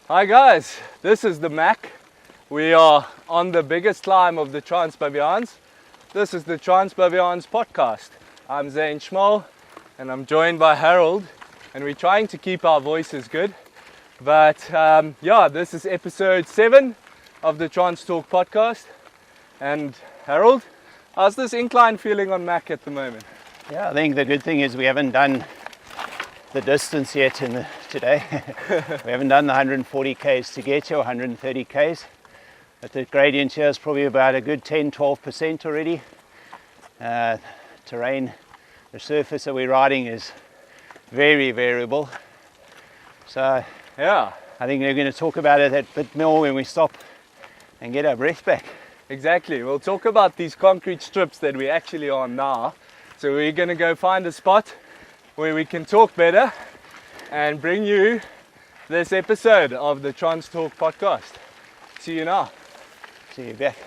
Hi guys, this is the Mac. We are on the biggest climb of the Transbaviaans. This is the Transbaviaans podcast. I'm Zane Schmahl and I'm joined by Harald, and we're trying to keep our voices good. But this is episode 7 of the Trans Talk podcast. And Harald, how's this incline feeling on Mac at the moment? Yeah, I think the good thing is we haven't done the distance yet today. We haven't done the 140 k's to get here, 130 k's. But the gradient here is probably about a good 10-12% already. Terrain, the surface that we're riding is very variable. So Yeah, I think we're going to talk about it a bit more when we stop and get our breath back. exactly. We'll talk about these concrete strips that we're actually on now. So we're going to go find a spot where we can talk better and bring you this episode of the Trans Talk podcast. See you now. See you back.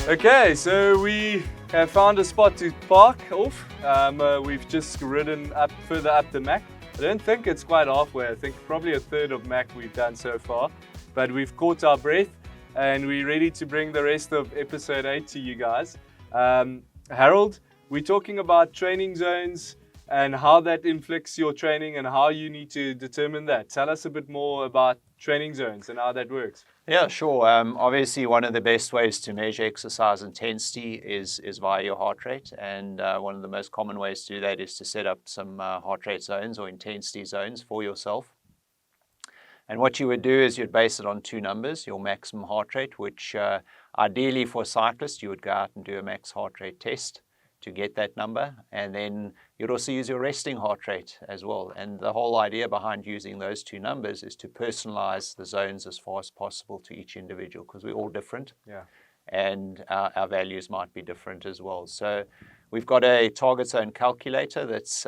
Okay, so we have found a spot to park off. We've just ridden further up the Mac. I don't think it's quite halfway. I think probably a third of Mac we've done so far. But we've caught our breath and we're ready to bring the rest of episode 8 to you guys. Harald, we're talking about training zones and how that inflicts your training and how you need to determine that. Tell us a bit more about training zones and how that works. Yeah, sure. Obviously, one of the best ways to measure exercise intensity is via your heart rate. And one of the most common ways to do that is to set up some heart rate zones or intensity zones for yourself. And what you would do is you'd base it on two numbers, your maximum heart rate, which ideally for a cyclist, you would go out and do a max heart rate test to get that number. And then you'd also use your resting heart rate as well. And the whole idea behind using those two numbers is to personalize the zones as far as possible to each individual, because we're all different. Yeah. And our values might be different as well. So we've got a target zone calculator that's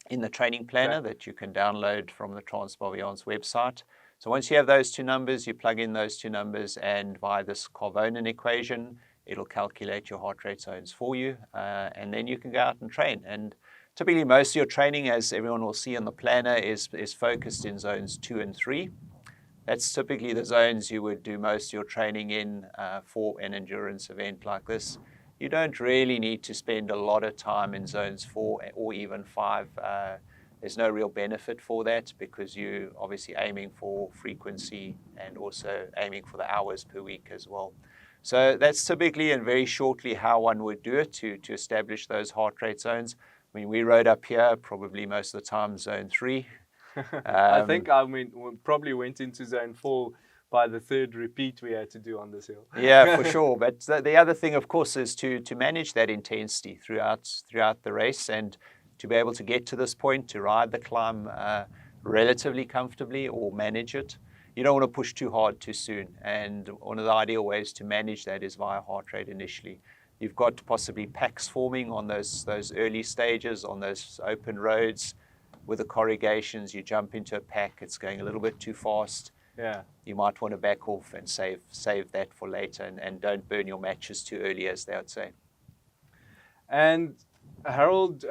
in the training planner that you can download from the Transbaviaans website. So once you have those two numbers, you plug in those two numbers, and via this Carbonen equation, it'll calculate your heart rate zones for you, and then you can go out and train. And typically most of your training, as everyone will see on the planner, is focused in zones 2 and 3. That's typically the zones you would do most of your training in for an endurance event like this. You don't really need to spend a lot of time in zones 4 or even 5. There's no real benefit for that because you're obviously aiming for frequency and also aiming for the hours per week as well. So that's typically and very shortly how one would do it to establish those heart rate zones. I mean, we rode up here probably most of the time zone 3. We probably went into zone 4 by the third repeat we had to do on this hill. Yeah, for sure. But the other thing, of course, is to manage that intensity throughout the race, and to be able to get to this point, to ride the climb relatively comfortably or manage it. You don't want to push too hard too soon. And one of the ideal ways to manage that is via heart rate initially. You've got possibly packs forming on those early stages, on those open roads. With the corrugations, you jump into a pack, it's going a little bit too fast. Yeah. You might want to back off and save that for later, and don't burn your matches too early, as they would say. And Harald,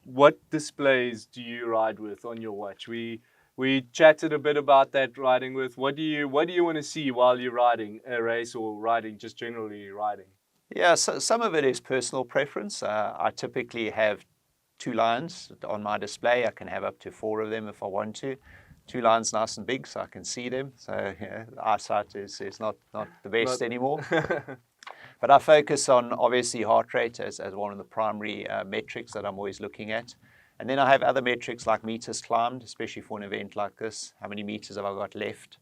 what displays do you ride with on your watch? We chatted a bit about that riding with. What do you want to see while you're riding a race or riding, just generally riding? Yeah, so some of it is personal preference. I typically have 2 lines on my display. I can have up to 4 of them if I want to. 2 lines nice and big so I can see them. So yeah, eyesight is not the best anymore. But I focus on obviously heart rate as one of the primary metrics that I'm always looking at. And then I have other metrics like meters climbed, especially for an event like this. How many meters have I got left?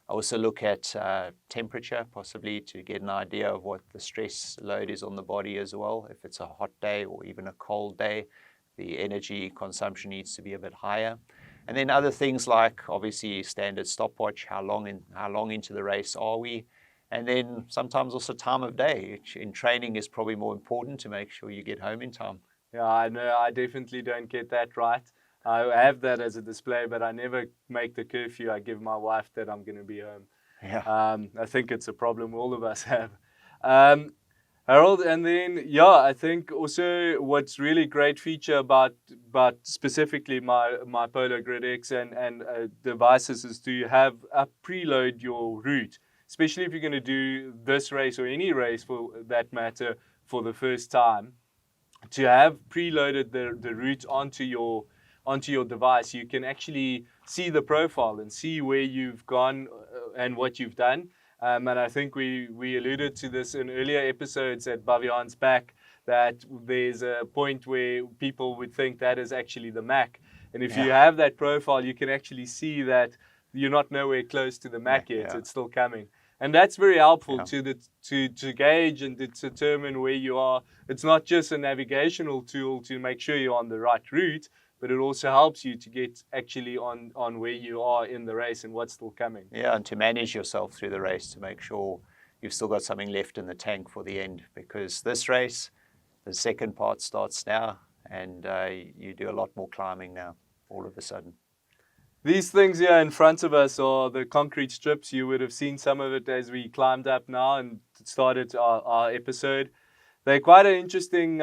I also look at temperature, possibly to get an idea of what the stress load is on the body as well. If it's a hot day or even a cold day, the energy consumption needs to be a bit higher. And then other things like obviously standard stopwatch, how long into the race are we? And then sometimes also time of day, which in training is probably more important to make sure you get home in time. Yeah, I know. I definitely don't get that right. I have that as a display, but I never make the curfew. I give my wife that I'm going to be home. Yeah. I think it's a problem all of us have. Harold, and then I think also what's really great feature about specifically my Polar Grid X and devices is to have preload your route, especially if you're going to do this race or any race for that matter for the first time. To have preloaded the route onto your device, you can actually see the profile and see where you've gone and what you've done. And I think we alluded to this in earlier episodes at Baviaan's Back, that there's a point where people would think that is actually the Mac. And if you have that profile, you can actually see that you're not nowhere close to the Mac yet. It's still coming. And that's very helpful to gauge and to determine where you are. It's not just a navigational tool to make sure you're on the right route, but it also helps you to get actually on where you are in the race and what's still coming. Yeah, and to manage yourself through the race to make sure you've still got something left in the tank for the end. Because this race, the second part starts now, and you do a lot more climbing now all of a sudden. These things here in front of us are the concrete strips. You would have seen some of it as we climbed up now and started our episode. They're quite an interesting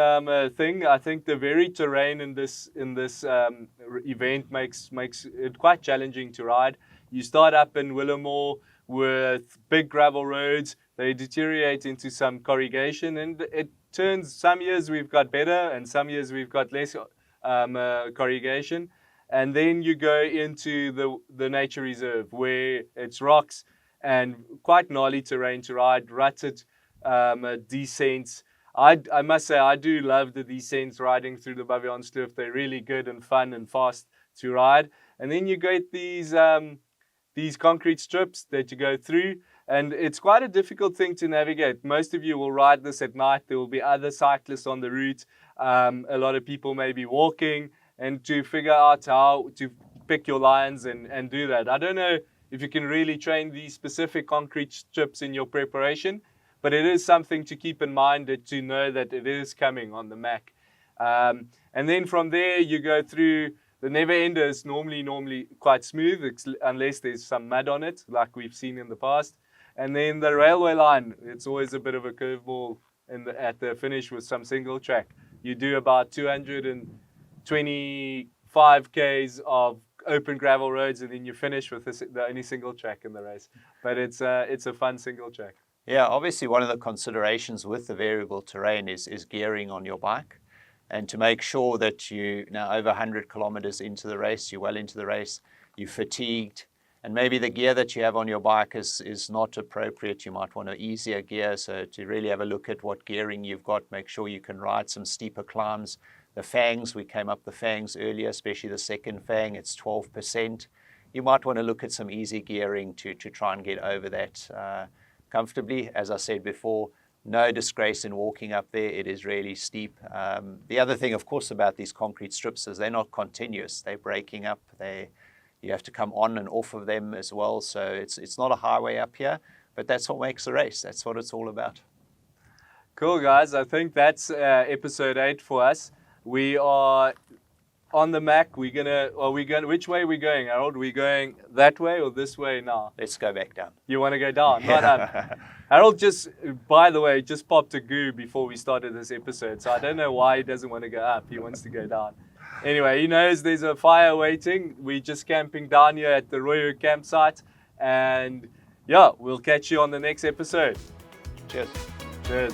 thing. I think the varied terrain in this event makes it quite challenging to ride. You start up in Willamore with big gravel roads. They deteriorate into some corrugation, and it turns. Some years we've got better, and some years we've got less corrugation. And then you go into the nature reserve where it's rocks and quite gnarly terrain to ride, rutted descents. I must say I do love the descents riding through the Baviaanskloof. They're really good and fun and fast to ride. And then you get these concrete strips that you go through, and it's quite a difficult thing to navigate. Most of you will ride this at night. There will be other cyclists on the route. A lot of people may be walking. And to figure out how to pick your lines and do that. I don't know if you can really train these specific concrete strips in your preparation, but it is something to keep in mind, to know that it is coming on the Mac. And then from there, you go through the never ender is normally quite smooth, unless there's some mud on it, like we've seen in the past. And then the railway line, it's always a bit of a curveball at the finish with some single track. You do about 225 Ks of open gravel roads, and then you finish with the only single track in the race. But it's a fun single track. Yeah, obviously one of the considerations with the variable terrain is gearing on your bike. And to make sure that you now over 100 kilometers into the race, you're well into the race, you're fatigued, and maybe the gear that you have on your bike is not appropriate. You might want an easier gear. So to really have a look at what gearing you've got, make sure you can ride some steeper climbs. The fangs, we came up the fangs earlier, especially the second fang, it's 12%. You might want to look at some easy gearing to try and get over that comfortably. As I said before, no disgrace in walking up there. It is really steep. The other thing, of course, about these concrete strips is they're not continuous. They're breaking up. You have to come on and off of them as well. So it's not a highway up here, but that's what makes the race. That's what it's all about. Cool, guys. I think that's episode 8 for us. We are on the Mac. Which way are we going, Harold? Are we going that way or this way now? Let's go back down. You want to go down, not up. Harold by the way, just popped a goo before we started this episode. So I don't know why he doesn't want to go up. He wants to go down. Anyway, he knows there's a fire waiting. We're just camping down here at the Royal campsite. And we'll catch you on the next episode. Cheers. Cheers.